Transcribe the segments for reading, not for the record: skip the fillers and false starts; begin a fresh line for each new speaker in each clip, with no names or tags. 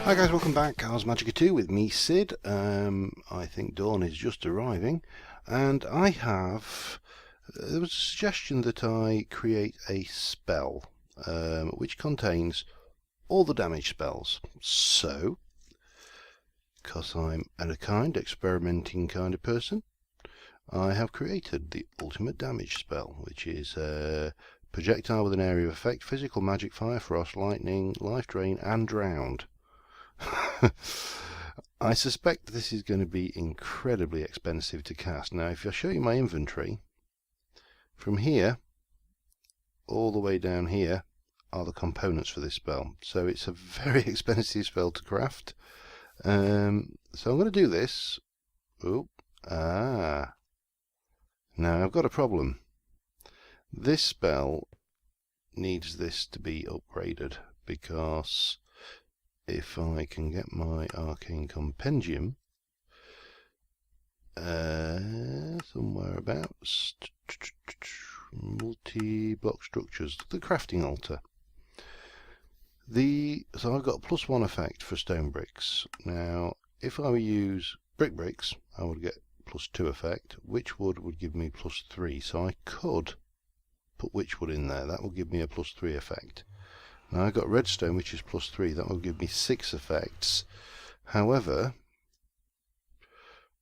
Hi guys, welcome back. Ars Magica 2 with me, Sid. I think dawn is just arriving, and I have... there was a suggestion that I create a spell which contains all the damage spells. So, because I'm a kind, experimenting kind of person, I have created the ultimate damage spell, which is projectile with an area of effect, physical, magic, fire, frost, lightning, life drain, and drowned. I suspect this is going to be incredibly expensive to cast. Now, if I show you my inventory, from here all the way down here are the components for this spell. So it's a very expensive spell to craft. So I'm going to do this. Now I've got a problem. This spell needs this to be upgraded, because if I can get my arcane compendium somewhere about multi-block structures, the crafting altar. So I've got +1 effect for stone bricks. Now, if I use brick bricks, I would get +2 effect. Witchwood would give me +3, so I could put witchwood in there. That will give me a +3 effect. Now I've got redstone, which is +3. That will give me 6 effects. However,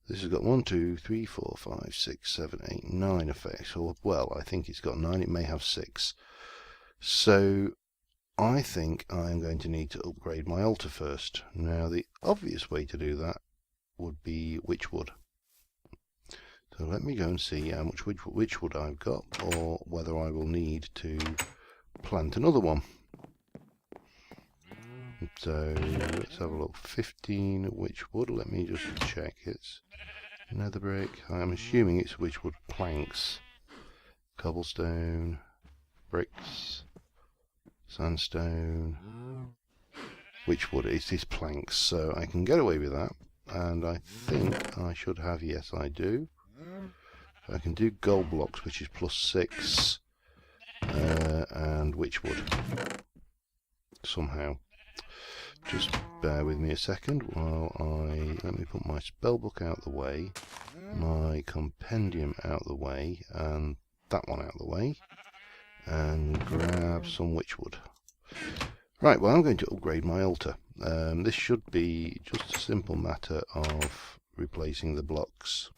this has got 1, 2, 3, 4, 5, 6, 7, 8, 9 effects. Or, well, I think it's got 9. It may have 6. So I think I'm going to need to upgrade my altar first. Now, the obvious way to do that would be witchwood. So let me go and see how much witchwood I've got, or whether I will need to plant another one. So let's have a look. 15 witchwood. Let me just check. It's nether brick. I'm assuming it's witchwood planks. Cobblestone, bricks, sandstone, witchwood. It is planks, so I can get away with that. And I think I should have, yes I do. I can do gold blocks, which is +6, and witchwood somehow. Just bear with me a second while let me put my spellbook out the way, my compendium out the way, and that one out the way, and grab some witchwood. Right, well, I'm going to upgrade my altar. This should be just a simple matter of replacing the blocks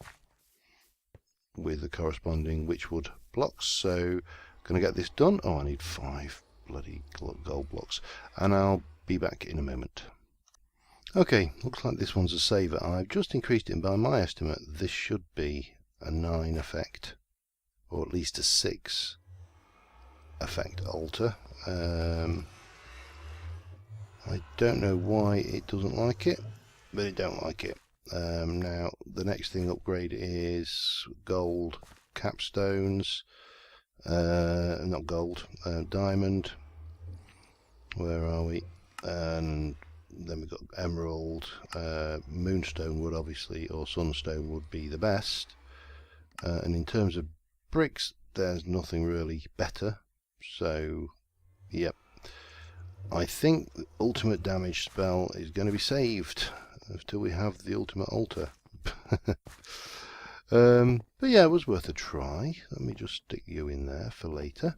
with the corresponding witchwood blocks. So I'm going to get this done. Oh, I need 5 bloody gold blocks, and I'll be back in a moment. Okay, looks like this one's a saver. I've just increased it by my estimate. This should be a 9 effect, or at least a 6 effect altar. I don't know why it doesn't like it, but it don't like it. Now the next thing upgrade is gold capstones. Not gold, diamond. Where are we? And then we've got emerald. Moonstone would obviously, or sunstone would be the best. And in terms of bricks, there's nothing really better. So, yep. I think the ultimate damage spell is going to be saved until we have the ultimate altar. But yeah, it was worth a try. Let me just stick you in there for later.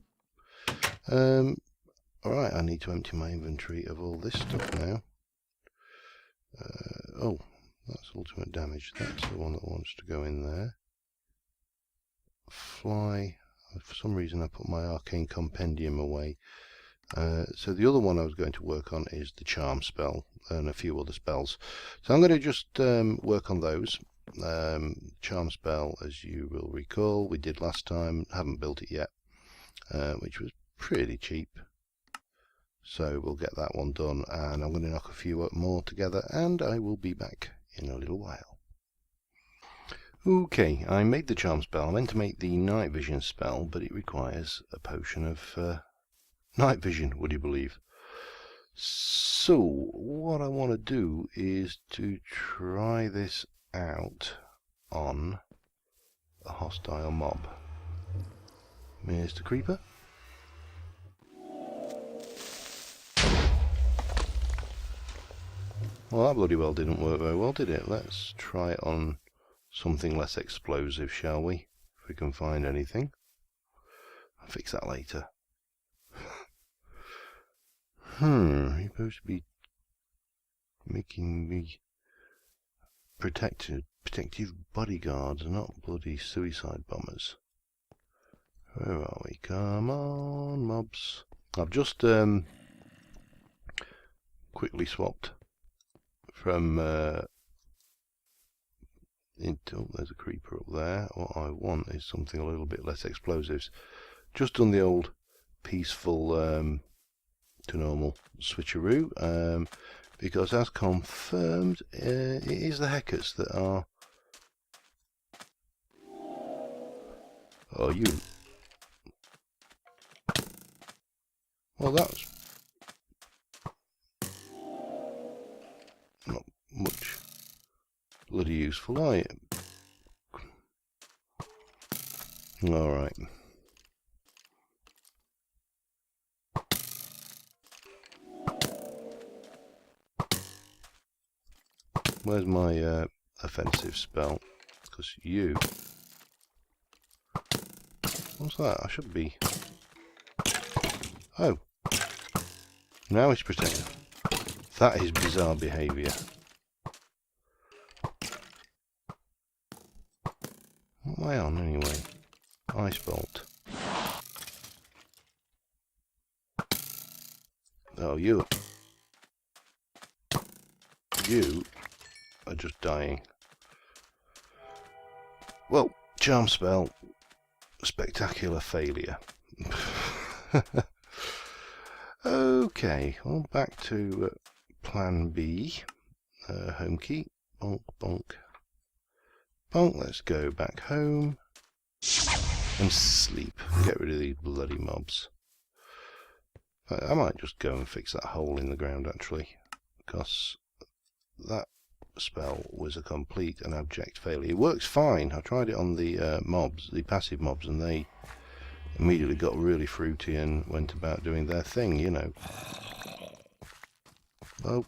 Alright, I need to empty my inventory of all this stuff now. Oh, that's ultimate damage. That's the one that wants to go in there. Fly. For some reason I put my arcane compendium away. So the other one I was going to work on is the charm spell and a few other spells. So I'm going to just work on those. Charm spell, as you will recall, we did last time. Haven't built it yet, which was pretty cheap. So we'll get that one done, and I'm going to knock a few more together, and I will be back in a little while. Okay, I made the charm spell. I meant to make the night vision spell, but it requires a potion of night vision, would you believe? So what I want to do is to try this out on a hostile mob. Mr. Creeper. Well, that bloody well didn't work very well, did it? Let's try it on something less explosive, shall we? If we can find anything. I'll fix that later. You're supposed to be making me protective bodyguards, not bloody suicide bombers. Where are we? Come on, mobs. I've just quickly swapped from into, oh, there's a creeper up there. What I want is something a little bit less explosives. Just done the old peaceful to normal switcheroo, because as confirmed, it is the hackers that are... Oh, you... Well, that's not much bloody useful, are you? Alright. Where's my offensive spell? Because you... What's that? I should be... Oh. Now it's protected. That is bizarre behaviour. What am I on anyway? Ice Bolt. Oh, you are just dying. Well, charm spell, spectacular failure. Okay, well, back to plan B. Home key. Bonk, bonk. Bonk, let's go back home. And sleep. Get rid of these bloody mobs. I might just go and fix that hole in the ground, actually. Because that spell was a complete and abject failure. It works fine. I tried it on the mobs, the passive mobs, and they immediately got really fruity and went about doing their thing, you know. Oh,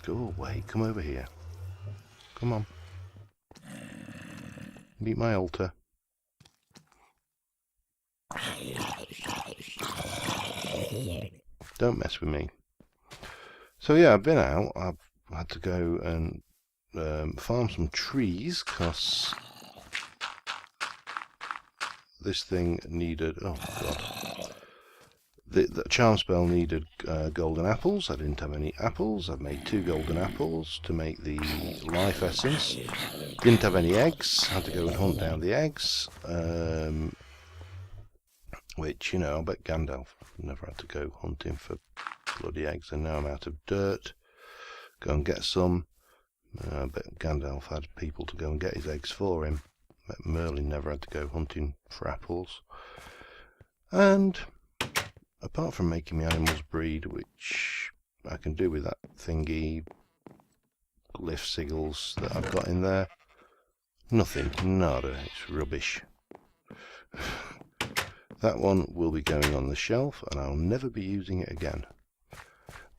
go away. Come over here. Come on. Meet my altar. Don't mess with me. So yeah, I've been out. I've had to go and farm some trees because this thing needed... Oh god. The charm spell needed golden apples. I didn't have any apples. I've made 2 golden apples to make the life essence. Didn't have any eggs. Had to go and hunt down the eggs. Which, you know, I bet Gandalf never had to go hunting for bloody eggs, and now I'm out of dirt. Go and get some. I bet Gandalf had people to go and get his eggs for him. I bet Merlin never had to go hunting for apples. And apart from making my animals breed, which I can do with that thingy glyph sigils that I've got in there, nothing, nada, it's rubbish. That one will be going on the shelf and I'll never be using it again.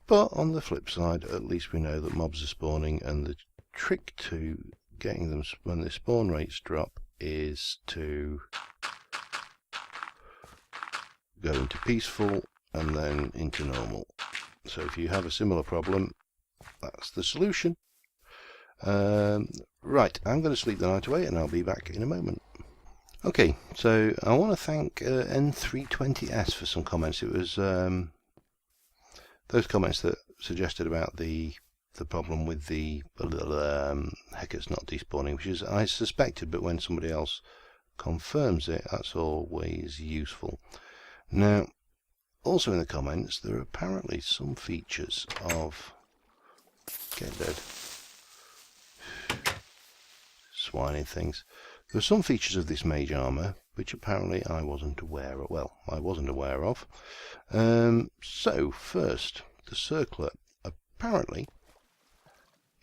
But on the flip side, at least we know that mobs are spawning, and the trick to getting them when the spawn rates drop is to go into peaceful and then into normal. So if you have a similar problem, that's the solution. Right, I'm going to sleep the night away and I'll be back in a moment. Okay, so I want to thank N320S for some comments. It was those comments that suggested about the problem with the hackers not despawning, which is I suspected, but when somebody else confirms it, that's always useful. Now, also in the comments, there are apparently some features of... Get dead. Swiney things. There are some features of this mage armor which apparently I wasn't aware of. Well, I wasn't aware of. So, first, the circlet. Apparently,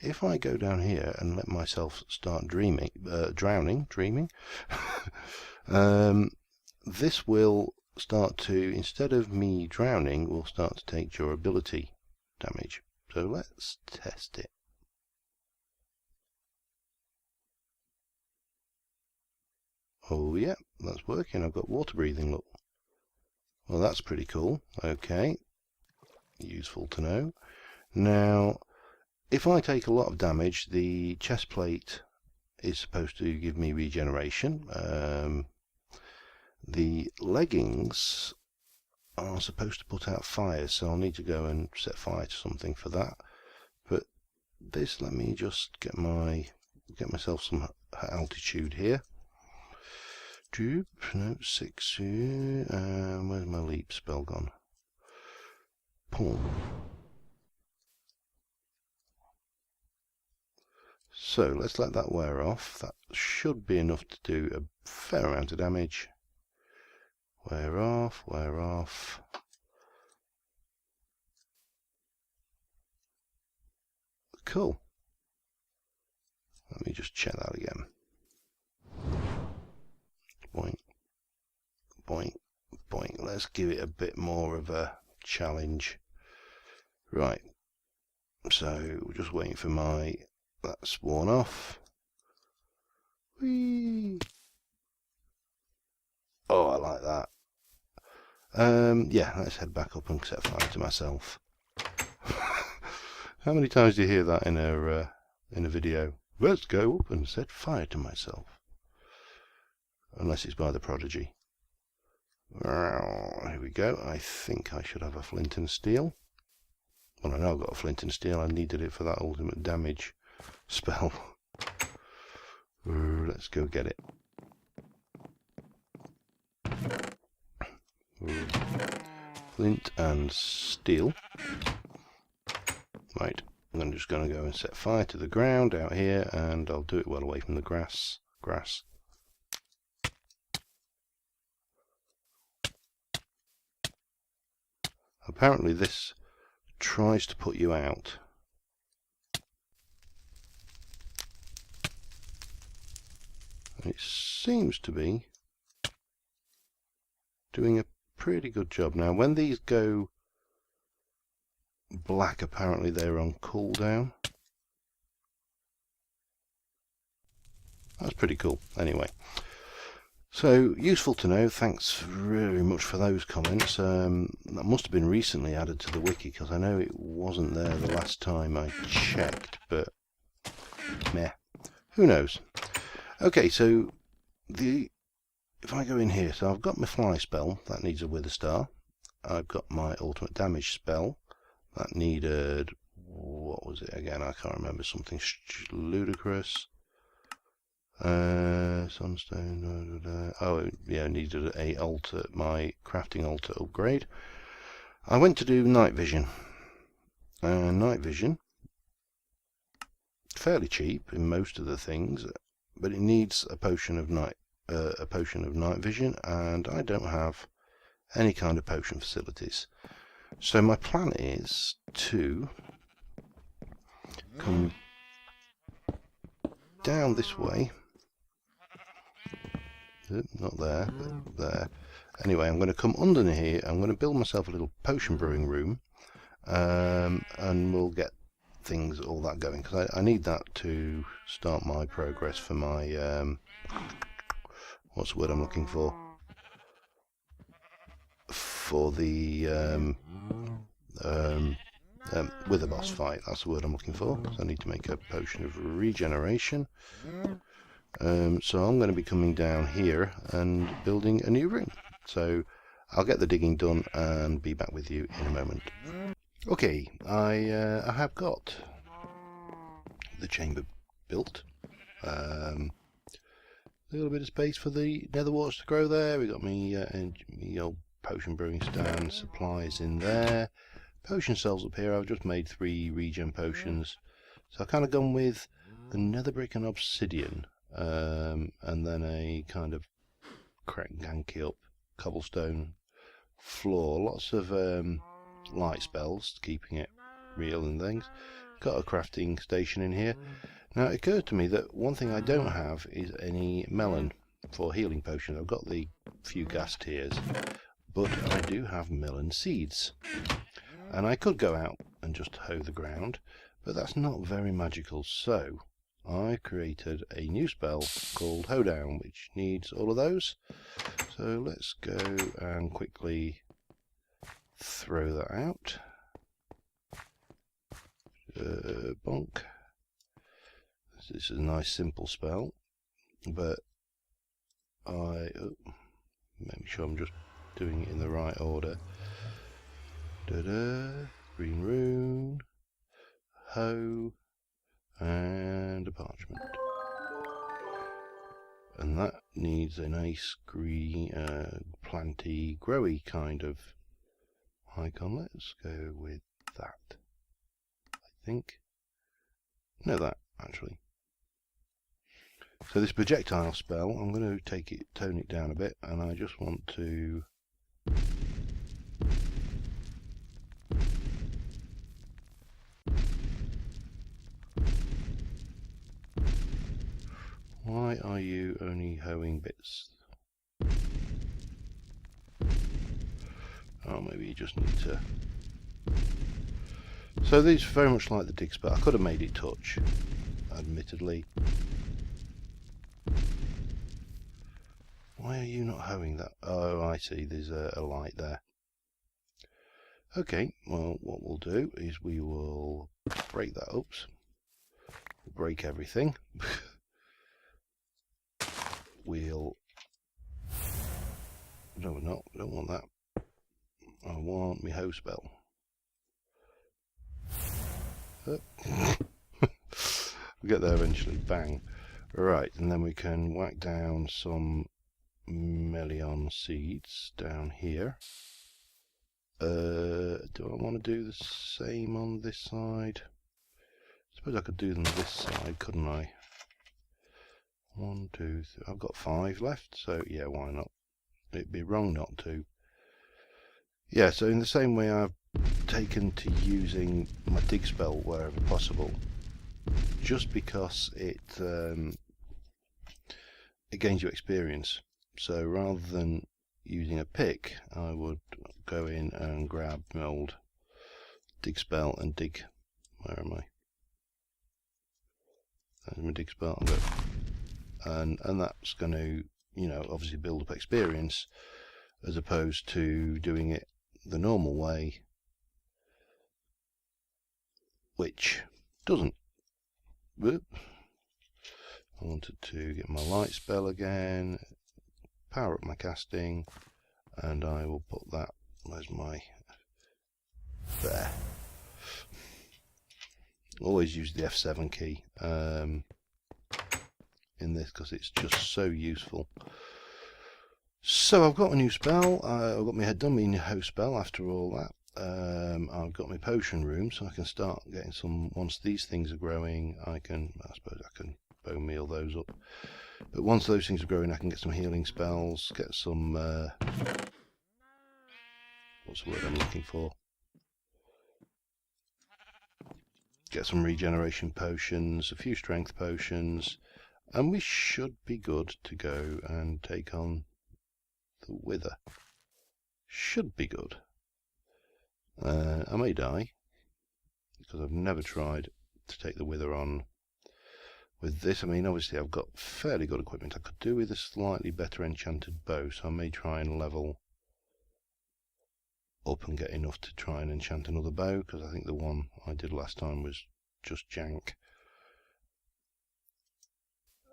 if I go down here and let myself start drowning, this will start to, instead of me drowning, will start to take durability damage. So let's test it. Oh yeah, that's working. I've got water breathing, look. Well, that's pretty cool. Okay, useful to know. Now, if I take a lot of damage, the chest plate is supposed to give me regeneration. The leggings are supposed to put out fires, so I'll need to go and set fire to something for that. But this, let me just get myself some altitude here. No, 6. Where's my leap spell gone? Boom. So let's let that wear off. That should be enough to do a fair amount of damage. Wear off, wear off. Cool. Let me just check that again. Boink, boink, boink. Let's give it a bit more of a challenge. Right. So we're just waiting for that's worn off. Whee! Oh, I like that. Yeah, let's head back up and set fire to myself. How many times do you hear that in a video? Let's go up and set fire to myself. Unless it's by the Prodigy. Here we go. I think I should have a flint and steel. Well, I know I've got a flint and steel. I needed it for that ultimate damage spell. Let's go get it. Flint and steel. Right, I'm just going to go and set fire to the ground out here, and I'll do it well away from the grass. Apparently this tries to put you out. And it seems to be doing a pretty good job. Now when these go black, apparently they're on cooldown. That's pretty cool. Anyway, so useful to know. Thanks very much for those comments. That must have been recently added to the wiki, because I know it wasn't there the last time I checked, but meh, who knows. Okay, so if I go in here, so I've got my fly spell, that needs a wither star. I've got my ultimate damage spell, that needed, what was it again? I can't remember, something ludicrous. Sunstone. Oh yeah, needed my crafting altar upgrade. I went to do night vision. Night vision, fairly cheap in most of the things, but it needs a potion of night vision, and I don't have any kind of potion facilities. So my plan is to come down this way. Not there, but there. Anyway, I'm going to come under here. I'm going to build myself a little potion brewing room, and we'll get things all that going, because I need that to start my progress for my what's the word I'm looking for? For the wither boss fight. That's the word I'm looking for. So I need to make a potion of regeneration. So I'm going to be coming down here and building a new room. So I'll get the digging done and be back with you in a moment. Okay, I have got the chamber built. A little bit of space for the nether warts to grow there. We got me old potion brewing stand, supplies in there. Potion cells up here. I've just made 3 regen potions. So I've kind of gone with the nether brick and obsidian, and then a kind of ganky up cobblestone floor. Lots of light spells, keeping it real and things. Got a crafting station in here. Now it occurred to me that one thing I don't have is any melon for healing potions. I've got the few gas tears, but I do have melon seeds. And I could go out and just hoe the ground, but that's not very magical, so I created a new spell called Hoedown, which needs all of those. So let's go and quickly throw that out. Bonk. This is a nice simple spell, but make sure I'm just doing it in the right order. Green rune, hoe, and a parchment. And that needs a nice green, planty, growy kind of icon. Let's go with that. I think. No, that actually. So this projectile spell, I'm going to tone it down a bit, and I just want to why are you only hoeing bits? Oh, maybe you just need to. So these are very much like the dig spell. I could have made it touch, admittedly. Why are you not hoeing that? Oh, I see, there's a light there. Okay, well, what we'll do is we will break that. Oops. Break everything. We'll... No, we're not. We don't want that. I want my hoe spell. We'll get there eventually. Bang. Right, and then we can whack down some Melion seeds down here. Do I want to do the same on this side? I suppose I could do them this side, couldn't I? 1, 2, 3. I've got 5 left, so yeah, why not? It'd be wrong not to. Yeah, so in the same way I've taken to using my dig spell wherever possible, just because it gains you experience. So rather than using a pick, I would go in and grab my old dig spell and dig. Where am I? There's my dig spell and go. And that's going to, you know, obviously build up experience, as opposed to doing it the normal way, which doesn't. Whoop. I wanted to get my light spell again, power up my casting, and I will put that, where's my, there. Always use the F7 key in this because it's just so useful. So I've got a new spell. I've got my head done, my hoe spell after all that. I've got my potion room, so I can start getting some. Once these things are growing, I suppose I can bone meal those up. But once those things are growing, I can get some healing spells, get some. What's the word I'm looking for? Get some regeneration potions, a few strength potions, and we should be good to go and take on the Wither. Should be good. I may die, because I've never tried to take the Wither on with this. I mean, obviously I've got fairly good equipment. I could do with a slightly better enchanted bow, so I may try and level up and get enough to try and enchant another bow, because I think the one I did last time was just jank.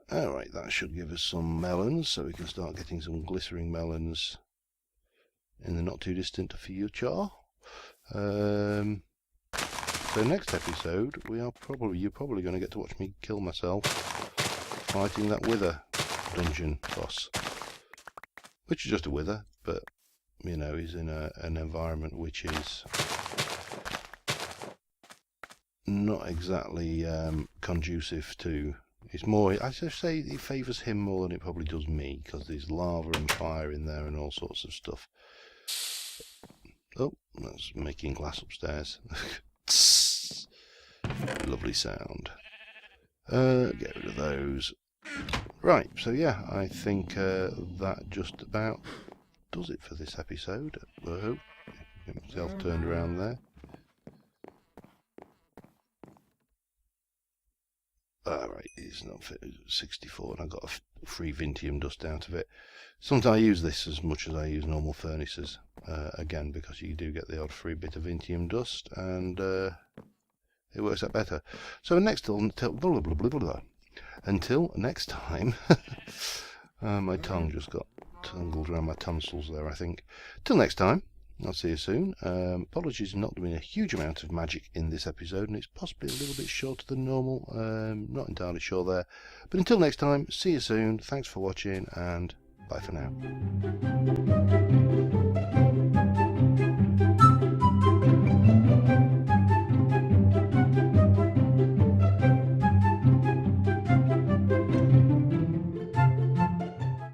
Alright, that should give us some melons, so we can start getting some glistering melons in the not too distant future. So next episode, you're probably going to get to watch me kill myself fighting that Wither dungeon boss, which is just a Wither, but you know, he's in an environment which is not exactly conducive to. It's more, I should say, it favours him more than it probably does me, because there's lava and fire in there and all sorts of stuff. Oh, that's making glass upstairs. Lovely sound. Get rid of those. Right, so yeah, I think that just about does it for this episode. Whoa, get myself turned around there. Right, it's not fit, 64, and I got a free Vintium dust out of it. Sometimes I use this as much as I use normal furnaces, again, because you do get the odd free bit of Vintium dust, and it works out better. So until next time, my tongue just got tangled around my tonsils there, I think. Till next time, I'll see you soon. Apologies for not doing a huge amount of magic in this episode, and it's possibly a little bit shorter than normal. Not entirely sure there. But until next time, see you soon. Thanks for watching, and bye for now.